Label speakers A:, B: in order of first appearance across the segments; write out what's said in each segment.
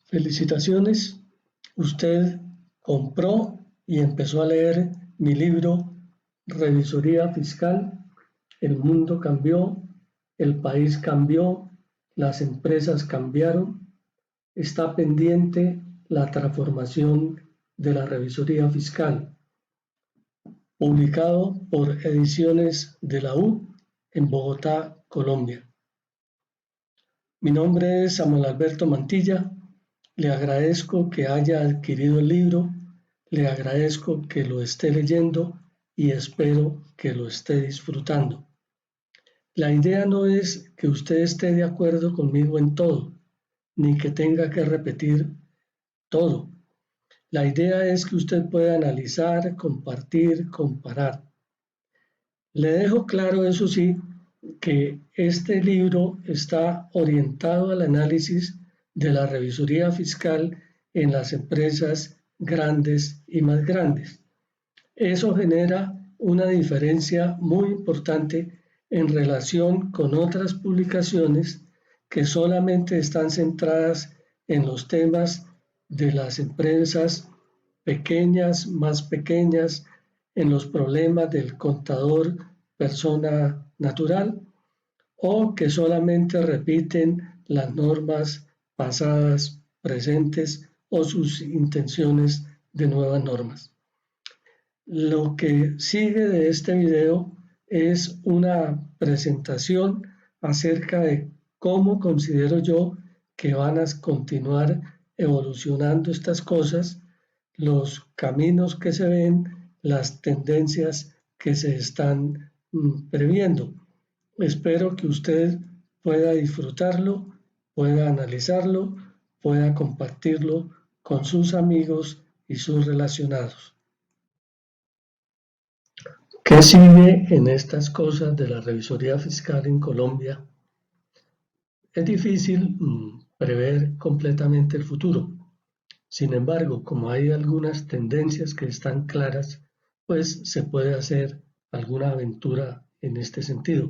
A: Felicitaciones, usted compró y empezó a leer mi libro Revisoría Fiscal. El mundo cambió, el país cambió, las empresas cambiaron. Está pendiente la transformación de la Revisoría Fiscal, publicado por Ediciones de la U en Bogotá, Colombia. Mi nombre es Samuel Alberto Mantilla. Le agradezco que haya adquirido el libro, le agradezco que lo esté leyendo y espero que lo esté disfrutando. La idea no es que usted esté de acuerdo conmigo en todo, ni que tenga que repetir todo. La idea es que usted pueda analizar, compartir, comparar. Le dejo claro, eso sí, que este libro está orientado al análisis de la revisoría fiscal en las empresas grandes y más grandes. Eso genera una diferencia muy importante en relación con otras publicaciones que solamente están centradas en los temas de las empresas pequeñas, más pequeñas, en los problemas del contador persona natural, o que solamente repiten las normas pasadas, presentes o sus intenciones de nuevas normas. Lo que sigue de este video es una presentación acerca de cómo considero yo que van a continuar evolucionando estas cosas, los caminos que se ven, las tendencias que se están previendo. Espero que usted pueda disfrutarlo, pueda analizarlo, pueda compartirlo con sus amigos y sus relacionados. ¿Qué sigue en estas cosas de la revisoría fiscal en Colombia? Es difícil prever completamente el futuro. Sin embargo, como hay algunas tendencias que están claras, pues se puede hacer alguna aventura en este sentido.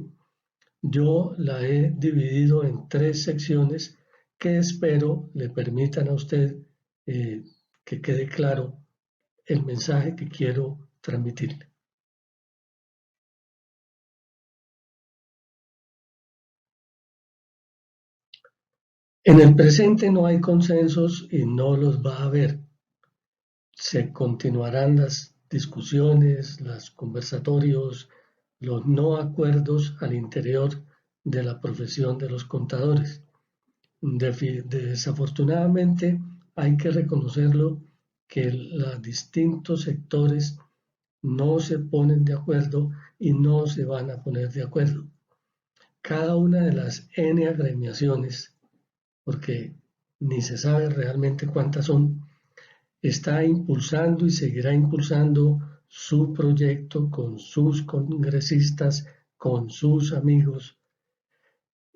A: Yo la he dividido en 3 secciones que espero le permitan a usted que quede claro el mensaje que quiero transmitirle. En el presente no hay consensos y no los va a haber. Se continuarán las discusiones, los conversatorios, los no acuerdos al interior de la profesión de los contadores. Desafortunadamente, hay que reconocerlo que los distintos sectores no se ponen de acuerdo y no se van a poner de acuerdo. Cada una de las N agremiaciones, porque ni se sabe realmente cuántas son, está impulsando y seguirá impulsando su proyecto con sus congresistas, con sus amigos.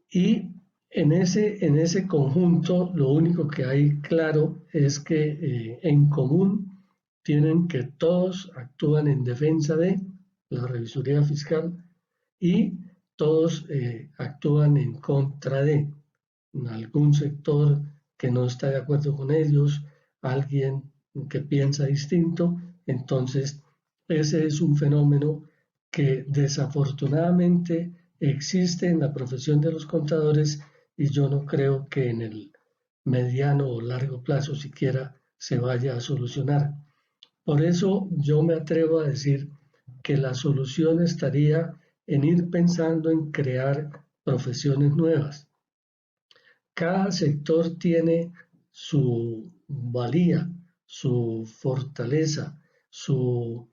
A: Y en ese conjunto lo único que hay claro es que en común tienen que todos actúan en defensa de la revisoría fiscal y todos actúan en contra de algún sector que no está de acuerdo con ellos, alguien que piensa distinto. Entonces, ese es un fenómeno que desafortunadamente existe en la profesión de los contadores y yo no creo que en el mediano o largo plazo siquiera se vaya a solucionar. Por eso yo me atrevo a decir que la solución estaría en ir pensando en crear profesiones nuevas. Cada sector tiene su valía, su fortaleza, su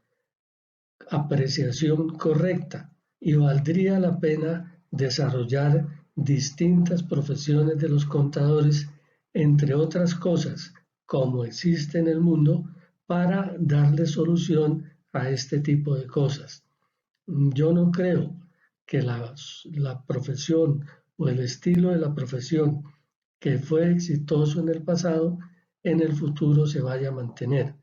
A: apreciación correcta y valdría la pena desarrollar distintas profesiones de los contadores, entre otras cosas, como existe en el mundo, para darle solución a este tipo de cosas. Yo no creo que la profesión o el estilo de la profesión que fue exitoso en el pasado, en el futuro se vaya a mantener.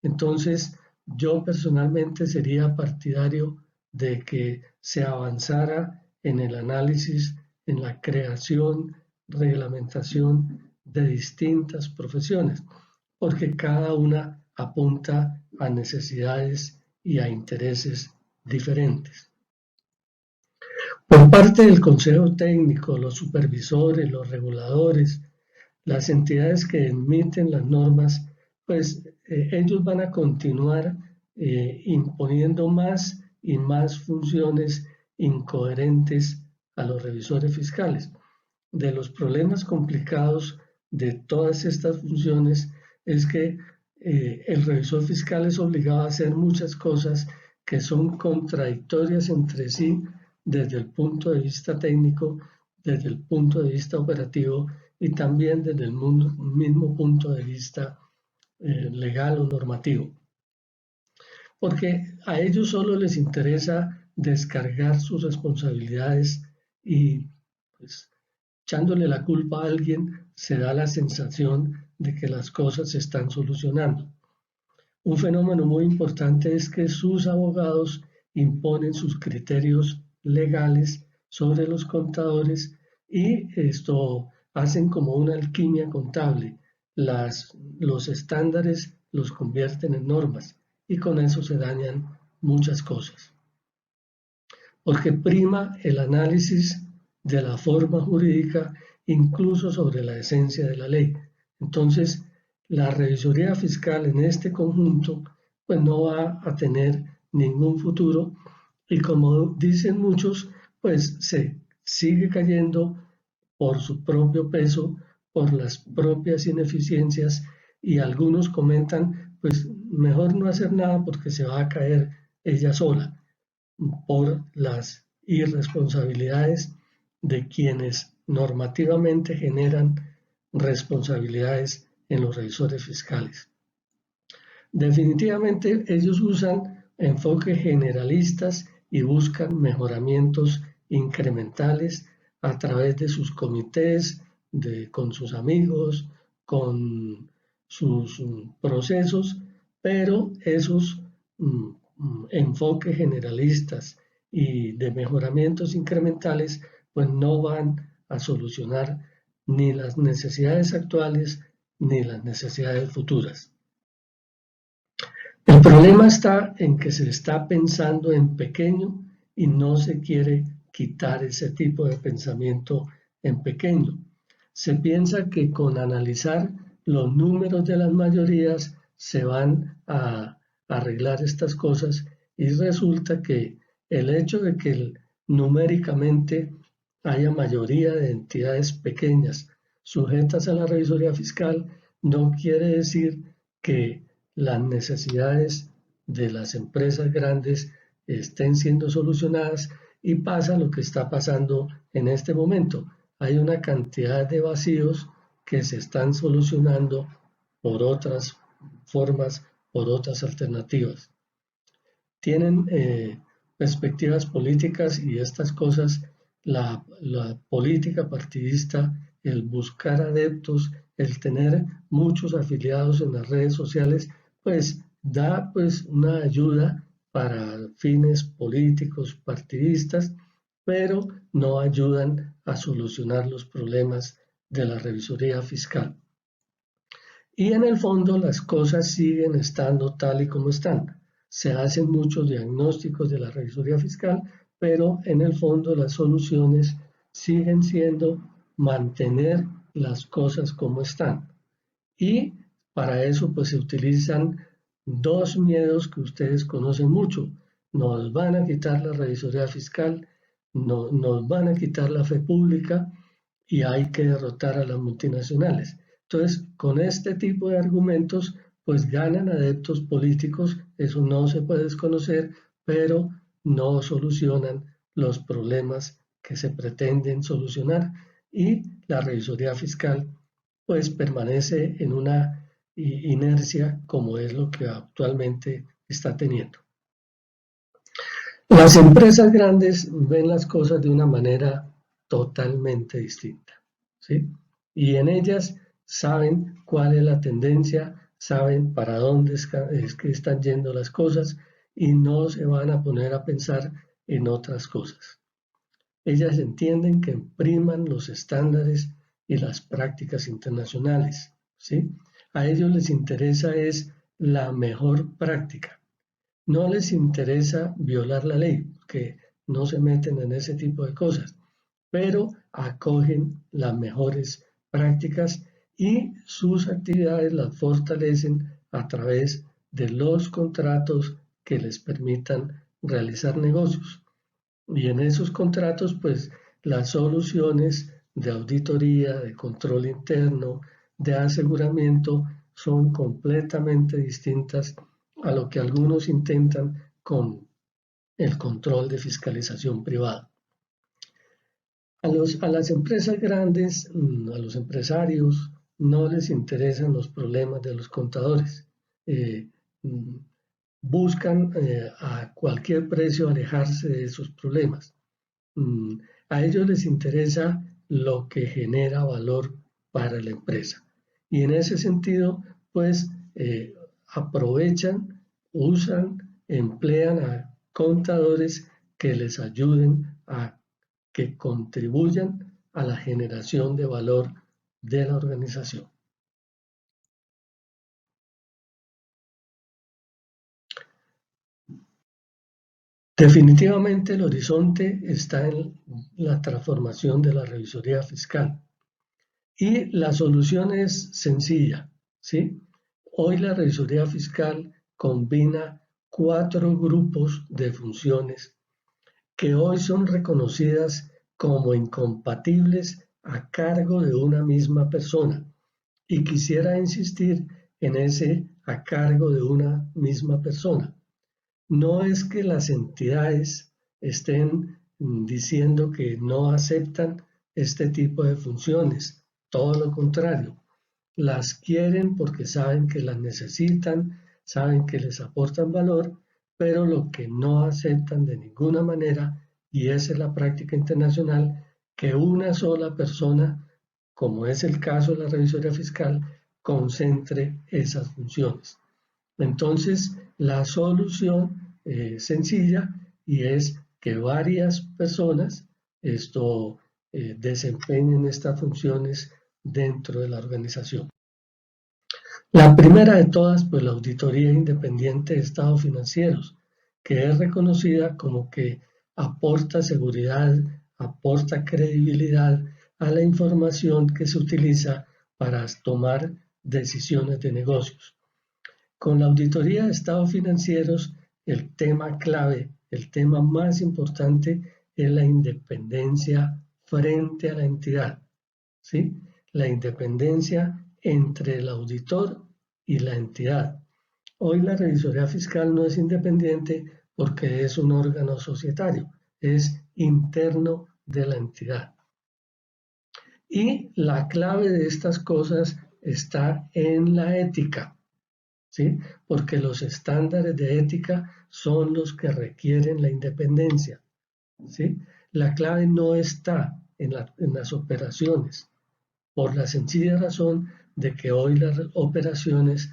A: Entonces, yo personalmente sería partidario de que se avanzara en el análisis, en la creación, reglamentación de distintas profesiones, porque cada una apunta a necesidades y a intereses diferentes. Por parte del Consejo Técnico, los supervisores, los reguladores, las entidades que emiten las normas, pues ellos van a continuar imponiendo más y más funciones incoherentes a los revisores fiscales. De los problemas complicados de todas estas funciones es que el revisor fiscal es obligado a hacer muchas cosas que son contradictorias entre sí desde el punto de vista técnico, desde el punto de vista operativo y también desde el mismo punto de vista legal o normativo. Porque a ellos solo les interesa descargar sus responsabilidades y pues echándole la culpa a alguien se da la sensación de que las cosas se están solucionando. Un fenómeno muy importante es que sus abogados imponen sus criterios legales sobre los contadores y esto hacen como una alquimia contable. Los estándares los convierten en normas y con eso se dañan muchas cosas. Porque prima el análisis de la forma jurídica incluso sobre la esencia de la ley. Entonces, la revisoría fiscal en este conjunto pues no va a tener ningún futuro y como dicen muchos, pues se sigue cayendo por su propio peso, por las propias ineficiencias y algunos comentan, pues mejor no hacer nada porque se va a caer ella sola por las irresponsabilidades de quienes normativamente generan responsabilidades en los revisores fiscales. Definitivamente ellos usan enfoques generalistas y buscan mejoramientos incrementales a través de sus comités, con sus amigos, con sus procesos, pero esos enfoques generalistas y de mejoramientos incrementales pues no van a solucionar ni las necesidades actuales ni las necesidades futuras. El problema está en que se está pensando en pequeño y no se quiere quitar ese tipo de pensamiento en pequeño. Se piensa que con analizar los números de las mayorías se van a arreglar estas cosas y resulta que el hecho de que numéricamente haya mayoría de entidades pequeñas sujetas a la revisoría fiscal no quiere decir que las necesidades de las empresas grandes estén siendo solucionadas y pasa lo que está pasando en este momento. Hay una cantidad de vacíos que se están solucionando por otras formas, por otras alternativas. Tienen perspectivas políticas y estas cosas, la política partidista, el buscar adeptos, el tener muchos afiliados en las redes sociales, pues da pues una ayuda para fines políticos partidistas, pero no ayudan a solucionar los problemas de la revisoría fiscal. Y en el fondo las cosas siguen estando tal y como están. Se hacen muchos diagnósticos de la revisoría fiscal, pero en el fondo las soluciones siguen siendo mantener las cosas como están. Y para eso pues se utilizan dos miedos que ustedes conocen mucho. Nos van a quitar la revisoría fiscal, nos van a quitar la fe pública y hay que derrotar a las multinacionales. Entonces, con este tipo de argumentos, pues ganan adeptos políticos, eso no se puede desconocer, pero no solucionan los problemas que se pretenden solucionar y la revisoría fiscal pues permanece en una inercia como es lo que actualmente está teniendo. Las empresas grandes ven las cosas de una manera totalmente distinta, ¿sí? Y en ellas saben cuál es la tendencia, saben para dónde es que están yendo las cosas y no se van a poner a pensar en otras cosas. Ellas entienden que priman los estándares y las prácticas internacionales, ¿sí? A ellos les interesa es la mejor práctica. No les interesa violar la ley, porque no se meten en ese tipo de cosas, pero acogen las mejores prácticas y sus actividades las fortalecen a través de los contratos que les permitan realizar negocios. Y en esos contratos, pues las soluciones de auditoría, de control interno, de aseguramiento, son completamente distintas a lo que algunos intentan con el control de fiscalización privada. A las empresas grandes, a los empresarios, no les interesan los problemas de los contadores. Buscan a cualquier precio alejarse de esos problemas. A ellos les interesa lo que genera valor para la empresa. Y en ese sentido, pues aprovechan, usan, emplean a contadores que les ayuden a que contribuyan a la generación de valor de la organización. Definitivamente el horizonte está en la transformación de la revisoría fiscal y la solución es sencilla, ¿sí? Hoy la revisoría fiscal combina 4 grupos de funciones que hoy son reconocidas como incompatibles a cargo de una misma persona. Y quisiera insistir en ese a cargo de una misma persona. No es que las entidades estén diciendo que no aceptan este tipo de funciones, todo lo contrario, las quieren porque saben que las necesitan, saben que les aportan valor, pero lo que no aceptan de ninguna manera, y esa es la práctica internacional, que una sola persona, como es el caso de la revisoría fiscal, concentre esas funciones. Entonces, la solución es sencilla y es que varias personas desempeñen estas funciones dentro de la organización. La primera de todas, pues la Auditoría Independiente de Estados Financieros, que es reconocida como que aporta seguridad, aporta credibilidad a la información que se utiliza para tomar decisiones de negocios. Con la Auditoría de Estados Financieros, el tema clave, el tema más importante es la independencia frente a la entidad, ¿sí? La independencia entre el auditor y la entidad. Hoy la revisoría fiscal no es independiente porque es un órgano societario, es interno de la entidad. Y la clave de estas cosas está en la ética, ¿sí? Porque los estándares de ética son los que requieren la independencia, ¿sí? La clave no está en las operaciones, por la sencilla razón de que hoy las operaciones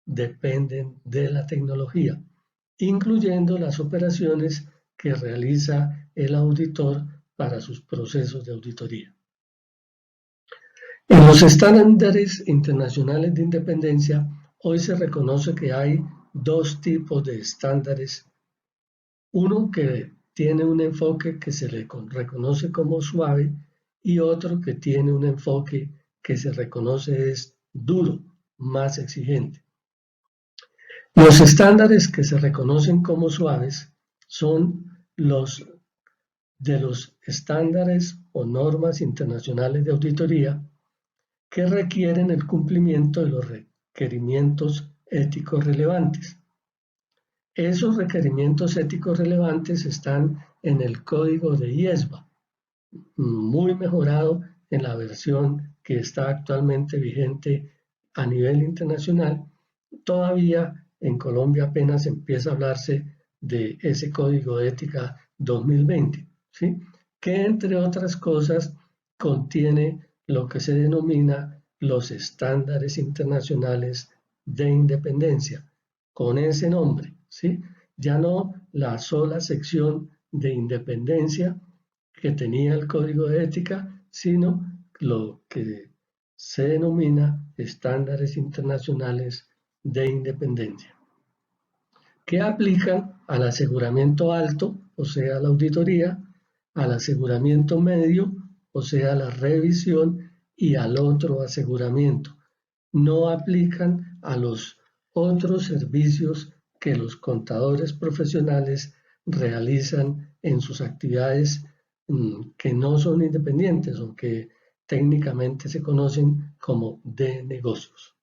A: dependen de la tecnología, incluyendo las operaciones que realiza el auditor para sus procesos de auditoría. En los estándares internacionales de independencia, hoy se reconoce que hay 2 tipos de estándares. Uno que tiene un enfoque que se le reconoce como suave y otro que tiene un enfoque que se reconoce es duro, más exigente. Los estándares que se reconocen como suaves son los de los estándares o normas internacionales de auditoría que requieren el cumplimiento de los requerimientos éticos relevantes. Esos requerimientos éticos relevantes están en el código de IESBA, muy mejorado en la versión que está actualmente vigente a nivel internacional. Todavía en Colombia apenas empieza a hablarse de ese código de ética 2020, ¿sí? Que entre otras cosas contiene lo que se denomina los estándares internacionales de independencia, con ese nombre, ¿sí? Ya no la sola sección de independencia que tenía el código de ética, sino lo que se denomina estándares internacionales de independencia, que aplican al aseguramiento alto, o sea, la auditoría, al aseguramiento medio, o sea, la revisión, y al otro aseguramiento. No aplican a los otros servicios que los contadores profesionales realizan en sus actividades que no son independientes o que técnicamente se conocen como de negocios.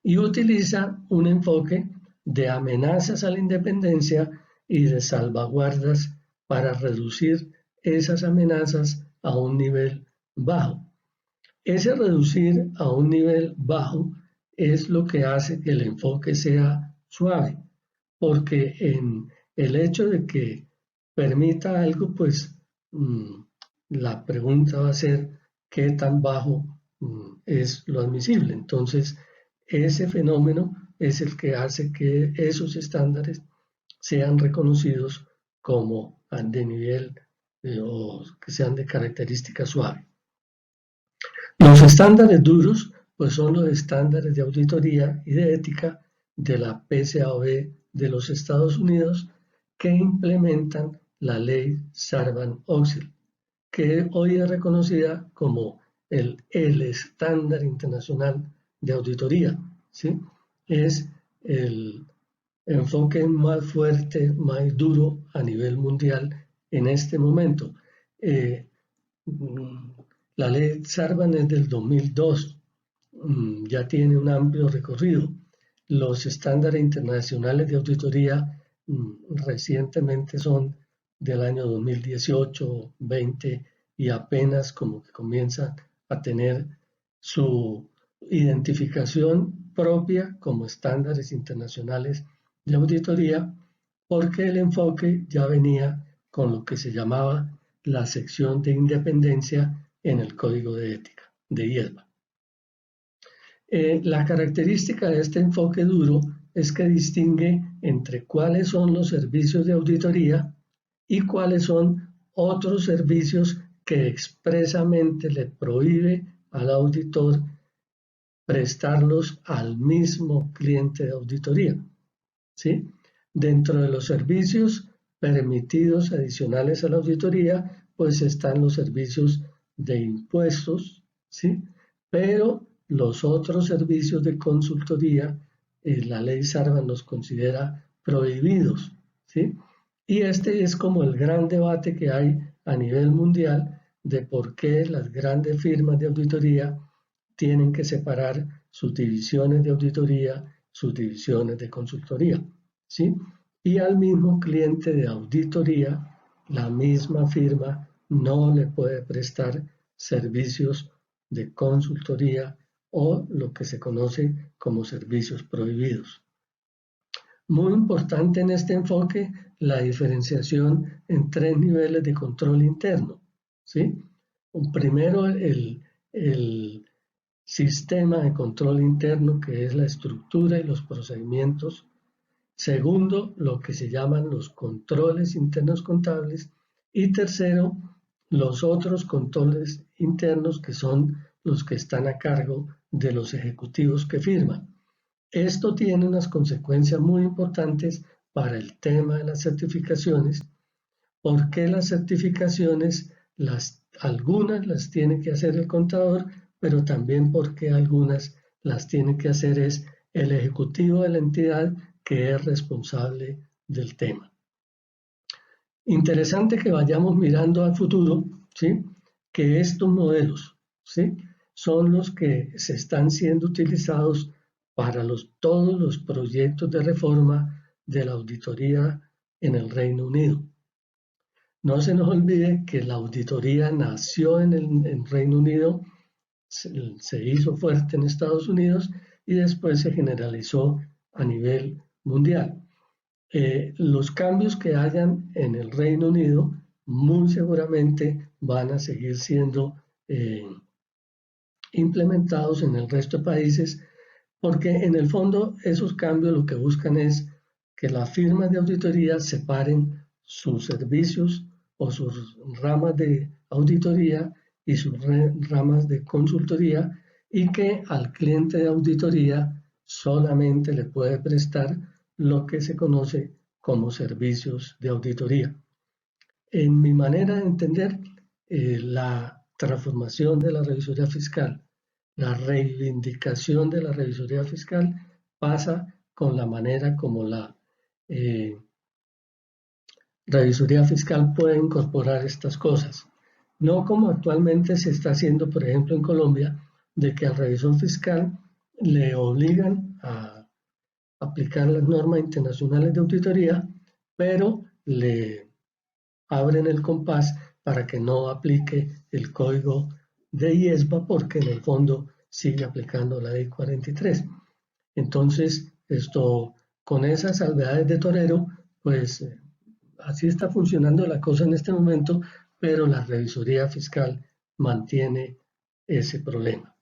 A: Y utiliza un enfoque de amenazas a la independencia y de salvaguardas para reducir esas amenazas a un nivel bajo. Ese reducir a un nivel bajo es lo que hace que el enfoque sea suave, porque en el hecho de que permita algo, pues la pregunta va a ser qué tan bajo es lo admisible. Entonces, ese fenómeno es el que hace que esos estándares sean reconocidos como de nivel o que sean de característica suave. Los estándares duros pues son los estándares de auditoría y de ética de la PCAOB de los Estados Unidos que implementan la ley Sarbanes-Oxley, que hoy es reconocida como el estándar internacional de auditoría, ¿sí? Es el enfoque más fuerte, más duro a nivel mundial en este momento. La ley Sarbanes es del 2002, ya tiene un amplio recorrido. Los estándares internacionales de auditoría recientemente son del año 2018, 20 y apenas como que comienzan a tener su identificación propia como estándares internacionales de auditoría, porque el enfoque ya venía con lo que se llamaba la sección de independencia en el Código de Ética de IESMA. La característica de este enfoque duro es que distingue entre cuáles son los servicios de auditoría y cuáles son otros servicios que expresamente le prohíbe al auditor prestarlos al mismo cliente de auditoría, ¿sí? Dentro de los servicios permitidos adicionales a la auditoría, pues están los servicios de impuestos, ¿sí? Pero los otros servicios de consultoría, la ley Sarbanes los considera prohibidos, ¿sí? Y este es como el gran debate que hay a nivel mundial de por qué las grandes firmas de auditoría tienen que separar sus divisiones de auditoría, sus divisiones de consultoría, ¿sí? Y al mismo cliente de auditoría, la misma firma no le puede prestar servicios de consultoría o lo que se conoce como servicios prohibidos. Muy importante en este enfoque la diferenciación en 3 niveles de control interno, ¿sí? Primero, el sistema de control interno, que es la estructura y los procedimientos. Segundo, lo que se llaman los controles internos contables. Y tercero, los otros controles internos, que son los que están a cargo de los ejecutivos que firman. Esto tiene unas consecuencias muy importantes para el tema de las certificaciones, porque las certificaciones, algunas las tiene que hacer el contador, pero también porque algunas las tiene que hacer es el ejecutivo de la entidad que es responsable del tema. Interesante que vayamos mirando al futuro, ¿sí? Que estos modelos, ¿sí? Son los que se están siendo utilizados para todos los proyectos de reforma de la auditoría en el Reino Unido. No se nos olvide que la auditoría nació en el Reino Unido, se hizo fuerte en Estados Unidos y después se generalizó a nivel mundial. Los cambios que hayan en el Reino Unido muy seguramente van a seguir siendo implementados en el resto de países, porque en el fondo esos cambios lo que buscan es que las firmas de auditoría separen sus servicios o sus ramas de auditoría y sus ramas de consultoría, y que al cliente de auditoría solamente le puede prestar lo que se conoce como servicios de auditoría. En mi manera de entender, la transformación de la revisoría fiscal, la reivindicación de la revisoría fiscal pasa con la manera como la eh, revisoría fiscal puede incorporar estas cosas. No como actualmente se está haciendo, por ejemplo, en Colombia, de que al revisor fiscal le obligan a aplicar las normas internacionales de auditoría, pero le abren el compás para que no aplique el código de IESBA porque en el fondo sigue aplicando la ley 43. Entonces, con esas salvedades de torero, pues así está funcionando la cosa en este momento, pero la revisoría fiscal mantiene ese problema.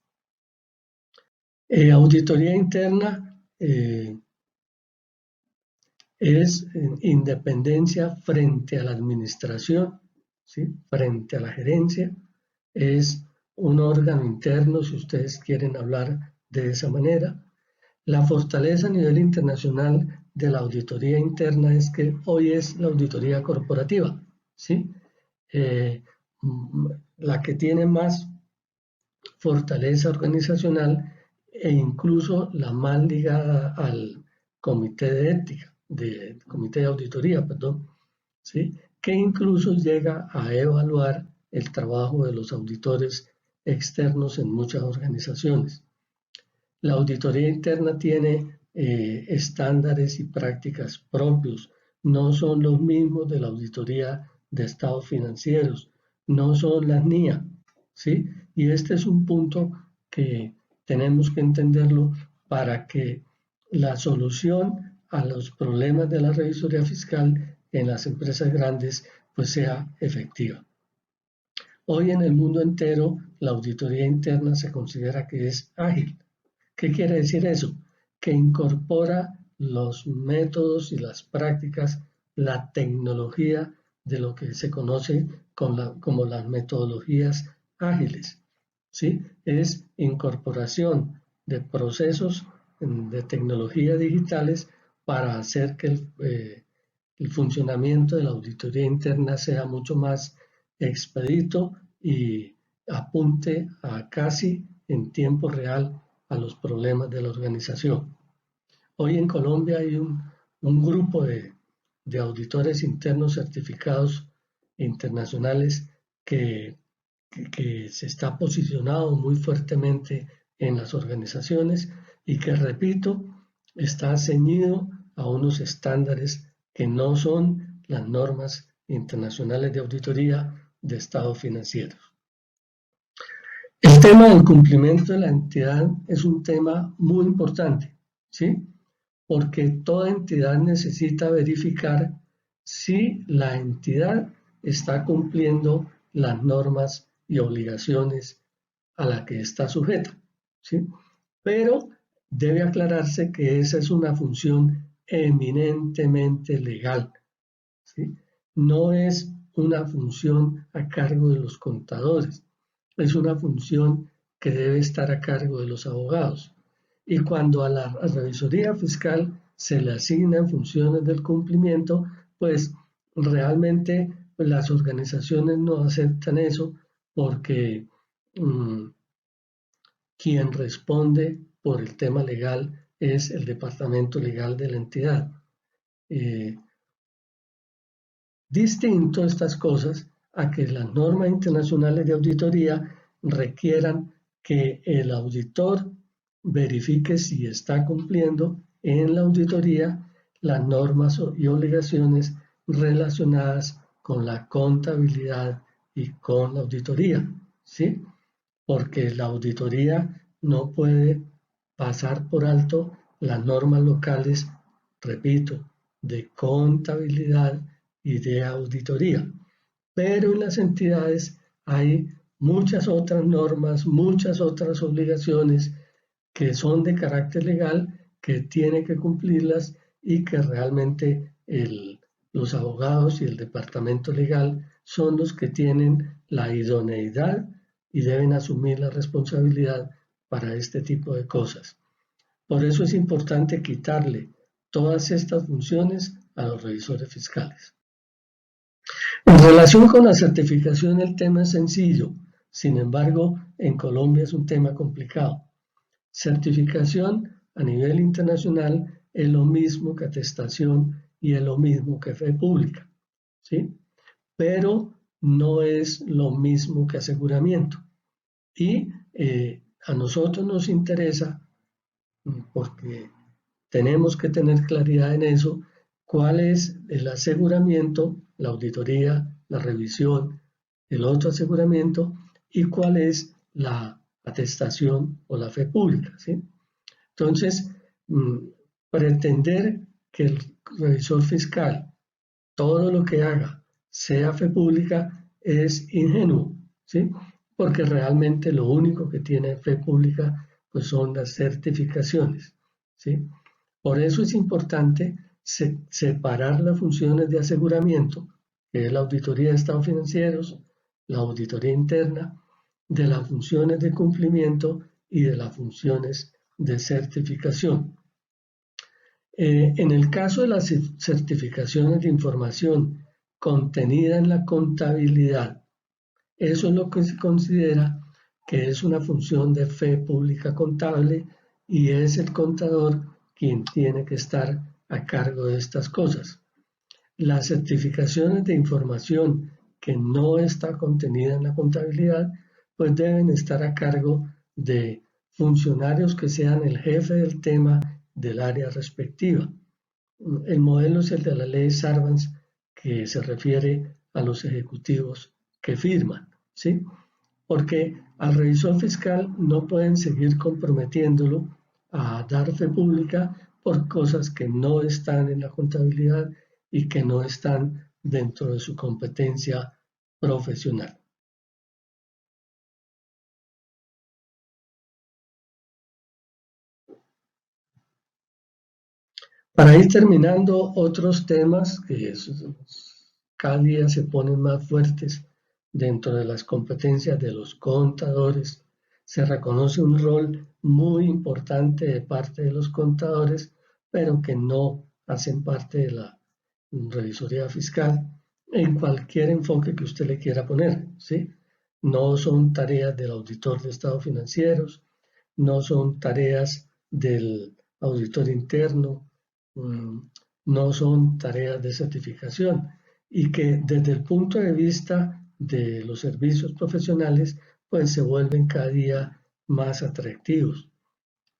A: Auditoría interna es independencia frente a la administración, ¿sí? Frente a la gerencia. Es un órgano interno, si ustedes quieren hablar de esa manera. La fortaleza a nivel internacional de la auditoría interna es que hoy es la auditoría corporativa, ¿sí? La que tiene más fortaleza organizacional e incluso la más ligada al comité de ética, comité de auditoría, perdón, ¿sí? Que incluso llega a evaluar el trabajo de los auditores externos en muchas organizaciones. La auditoría interna tiene estándares y prácticas propios, no son los mismos de la auditoría de estados financieros, no son las NIA, ¿sí? Y este es un punto que tenemos que entenderlo para que la solución a los problemas de la revisoría fiscal en las empresas grandes pues sea efectiva. Hoy en el mundo entero la auditoría interna se considera que es ágil. ¿Qué quiere decir eso? Que incorpora los métodos y las prácticas, la tecnología de lo que se conoce como las metodologías ágiles. ¿Sí? Es incorporación de procesos de tecnología digitales para hacer que el funcionamiento de la auditoría interna sea mucho más expedito y apunte a casi en tiempo real a los problemas de la organización. Hoy en Colombia hay un grupo de auditores internos certificados internacionales que se está posicionado muy fuertemente en las organizaciones y que, repito, está ceñido a unos estándares que no son las normas internacionales de auditoría de estados financieros. El tema del cumplimiento de la entidad es un tema muy importante, ¿sí? Porque toda entidad necesita verificar si la entidad está cumpliendo las normas y obligaciones a las que está sujeta, ¿sí? Pero debe aclararse que esa es una función eminentemente legal, ¿sí? No es una función a cargo de los contadores, es una función que debe estar a cargo de los abogados. Y cuando a la revisoría fiscal se le asignan funciones del cumplimiento, pues realmente pues, las organizaciones no aceptan eso porque quien responde por el tema legal es el departamento legal de la entidad. Distinto estas cosas a que las normas internacionales de auditoría requieran que el auditor verifique si está cumpliendo en la auditoría las normas y obligaciones relacionadas con la contabilidad y con la auditoría, ¿sí? Porque la auditoría no puede pasar por alto las normas locales, repito, de contabilidad y de auditoría. Pero en las entidades hay muchas otras normas, muchas otras obligaciones que son de carácter legal, que tiene que cumplirlas y que realmente los abogados y el departamento legal son los que tienen la idoneidad y deben asumir la responsabilidad para este tipo de cosas. Por eso es importante quitarle todas estas funciones a los revisores fiscales. En relación con la certificación, el tema es sencillo. Sin embargo, en Colombia es un tema complicado. Certificación a nivel internacional es lo mismo que atestación y es lo mismo que fe pública, ¿sí? Pero no es lo mismo que aseguramiento. Y a nosotros nos interesa, porque tenemos que tener claridad en eso, cuál es el aseguramiento, la auditoría, la revisión, el otro aseguramiento y cuál es la atestación o la fe pública, ¿sí? Entonces, pretender que el revisor fiscal todo lo que haga sea fe pública es ingenuo, ¿sí? Porque realmente lo único que tiene fe pública pues son las certificaciones, ¿sí? Por eso es importante separar las funciones de aseguramiento, que es la auditoría de estados financieros, la auditoría interna, de las funciones de cumplimiento y de las funciones de certificación. En el caso de las certificaciones de información contenida en la contabilidad, eso es lo que se considera que es una función de fe pública contable y es el contador quien tiene que estar a cargo de estas cosas. Las certificaciones de información que no está contenida en la contabilidad, pues deben estar a cargo de funcionarios que sean el jefe del tema del área respectiva. El modelo es el de la ley Sarbanes, que se refiere a los ejecutivos que firman, ¿sí? Porque al revisor fiscal no pueden seguir comprometiéndolo a dar fe pública por cosas que no están en la contabilidad y que no están dentro de su competencia profesional. Para ir terminando, otros temas que cada día se ponen más fuertes dentro de las competencias de los contadores. Se reconoce un rol muy importante de parte de los contadores, pero que no hacen parte de la revisoría fiscal en cualquier enfoque que usted le quiera poner, ¿sí? No son tareas del auditor de estados financieros, no son tareas del auditor interno, no son tareas de certificación y que desde el punto de vista de los servicios profesionales pues se vuelven cada día más atractivos.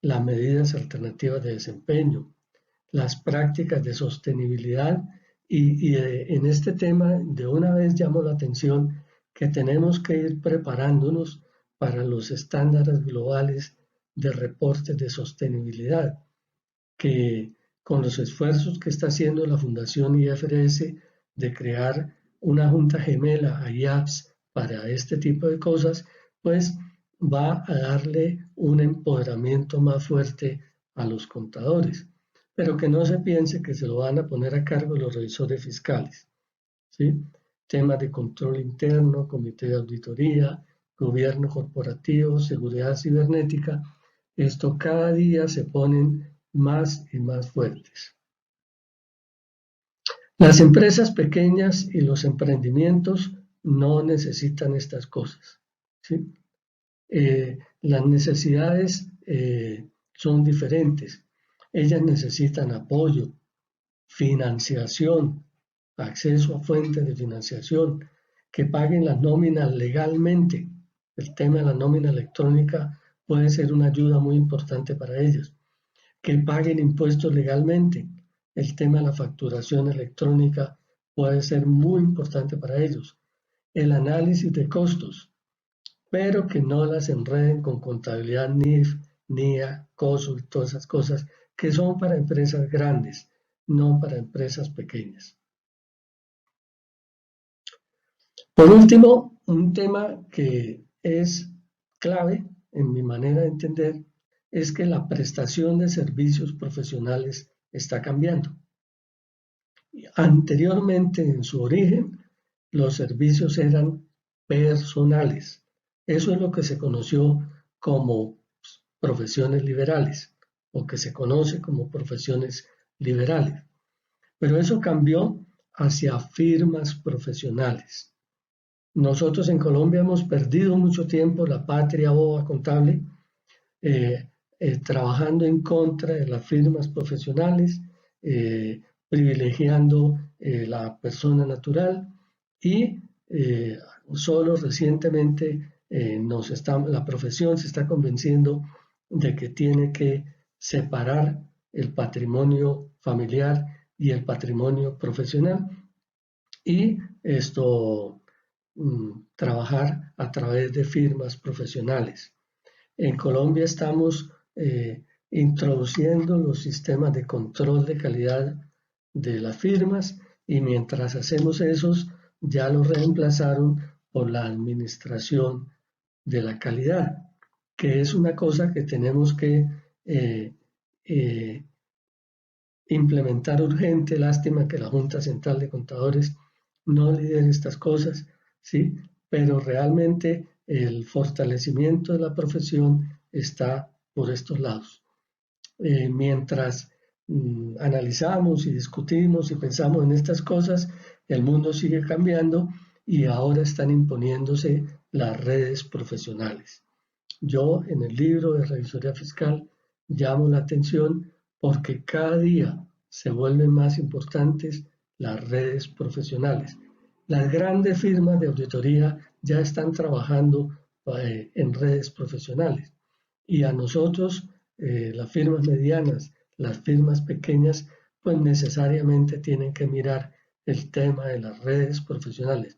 A: Las medidas alternativas de desempeño, las prácticas de sostenibilidad y en este tema de una vez llamo la atención que tenemos que ir preparándonos para los estándares globales de reportes de sostenibilidad, que con los esfuerzos que está haciendo la Fundación IFRS de crear una junta gemela a IAPS para este tipo de cosas, pues va a darle un empoderamiento más fuerte a los contadores, pero que no se piense que se lo van a poner a cargo los revisores fiscales, ¿sí? Temas de control interno, comité de auditoría, gobierno corporativo, seguridad cibernética, esto cada día se ponen más y más fuertes. Las empresas pequeñas y los emprendimientos no necesitan estas cosas, ¿sí? Las necesidades son diferentes. Ellas necesitan apoyo, financiación, acceso a fuentes de financiación, que paguen las nóminas legalmente. El tema de la nómina electrónica puede ser una ayuda muy importante para ellas. Que paguen impuestos legalmente. El tema de la facturación electrónica puede ser muy importante para ellos. El análisis de costos, pero que no las enreden con contabilidad NIF, NIA, COSO y todas esas cosas que son para empresas grandes, no para empresas pequeñas. Por último, un tema que es clave en mi manera de entender es que la prestación de servicios profesionales está cambiando. Anteriormente, en su origen, los servicios eran personales, Eso es lo que se conoció como profesiones liberales, o que se conoce como profesiones liberales. Pero eso cambió hacia firmas profesionales. Nosotros en Colombia hemos perdido mucho tiempo la patria boba contable, eh, trabajando en contra de las firmas profesionales, privilegiando la persona natural y solo recientemente la profesión se está convenciendo de que tiene que separar el patrimonio familiar y el patrimonio profesional y trabajar a través de firmas profesionales. En Colombia estamos introduciendo los sistemas de control de calidad de las firmas y mientras hacemos esos ya los reemplazaron por la administración de la calidad, que es una cosa que tenemos que eh, implementar urgente. Lástima que la Junta Central de Contadores no lidere estas cosas, ¿sí? Pero realmente el fortalecimiento de la profesión está por estos lados. Mientras analizamos y discutimos y pensamos en estas cosas, el mundo sigue cambiando y ahora están imponiéndose las redes profesionales. Yo en el libro de Revisoría Fiscal llamo la atención porque cada día se vuelven más importantes las redes profesionales. Las grandes firmas de auditoría ya están trabajando en redes profesionales y a nosotros, las firmas medianas, las firmas pequeñas, pues necesariamente tienen que mirar el tema de las redes profesionales,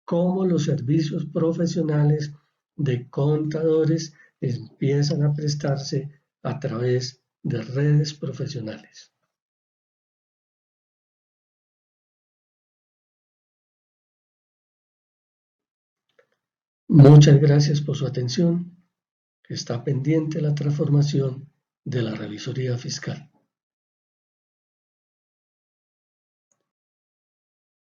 A: cómo los servicios profesionales de contadores empiezan a prestarse a través de redes profesionales. Muchas gracias por su atención. Está pendiente la transformación de la revisoría fiscal.